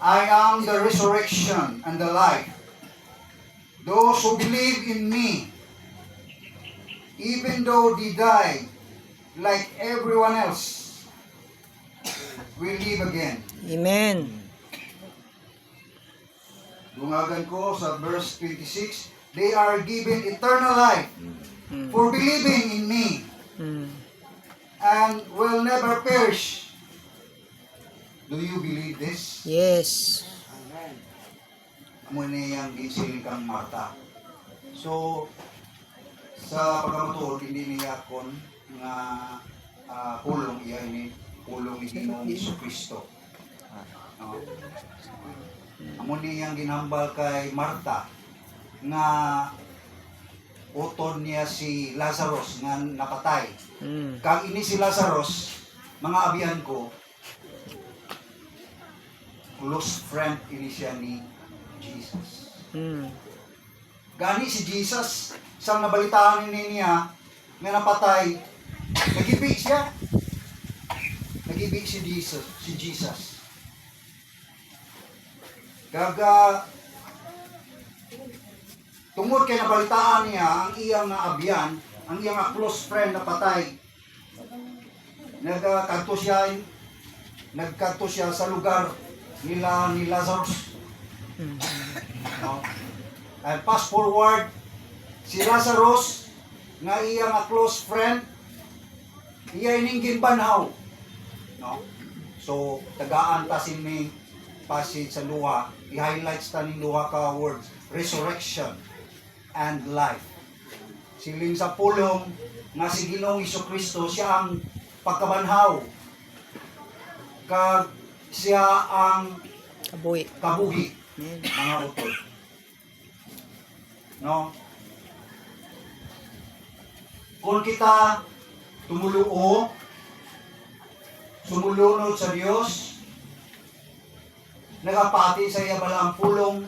I am the resurrection and the life. Those who believe in me, even though they die like everyone else, will live again. Amen. Dungagan ko sa verse 26, they are given eternal life for believing in me and will never perish. Do you believe this? Yes. Amo niyang ginsiling kang Marta. So, sa pagkamatod, hindi niya kon nga pulong iya ini pulong ni Ginoong Jesucristo. No? Amo niyang ginhambal kay Marta nga utod niya si Lazarus nga napatay. Kang ini si Lazarus, mga abiyan ko, close friend ini siya ni Jesus. Gani si Jesus, isang nabalitaan niya nga napatay, nag-ibig siya. Nag-ibig si Jesus. Gaga, tungod kay nabalitaan niya ang iyang nga abyan, ang iyang nga close friend na patay. Nagkadto siya sa lugar nila ni Lazarus. No? And fast forward, si Lazarus, nga iya nga close friend, iya ining banhaw. No? So, tagaan ta sini passage sa luha, i-highlights ta ning luha ka words, resurrection and life. Siling sa pulong nga si Ginoong Jesucristo, siya ang pagkabanhaw. Kag siya ang kabuhi. Mga utol. No? Kung kita sumulunod sa Dios, nagapati sa iya bala ang pulong,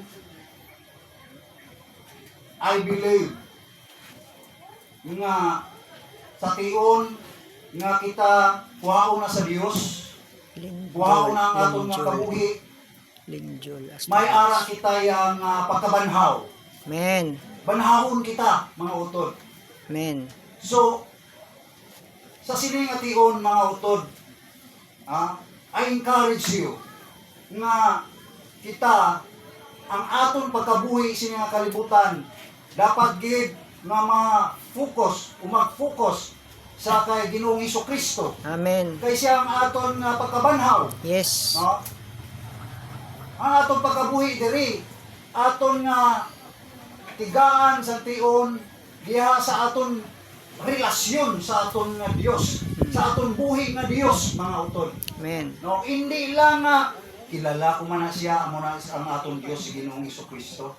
I believe nga sa tion nga kita kuhaon na sa Dios, kuhaon na ang atong nga kabuhi, may ara kita yang pagkabanhaw. Amen. Banhawon kita, mga utod. Amen. So, sa sining ation, mga utod, I encourage you nga kita ang aton pagkabuhi sa mga kalibutan dapat gid nga mag-focus sa kay Ginoong Jesucristo. Amen. Kay siya ang aton nga pagkabanhaw. Yes. No? Ang aton pagkabuhi diri, aton nga tigaan sa tion diha sa aton relasyon sa aton nga Dios, sa aton buhi nga Dios, mga utod. Amen. No, hindi lang kilala ko man na siya amo na ang aton Dios si Ginoong Jesucristo.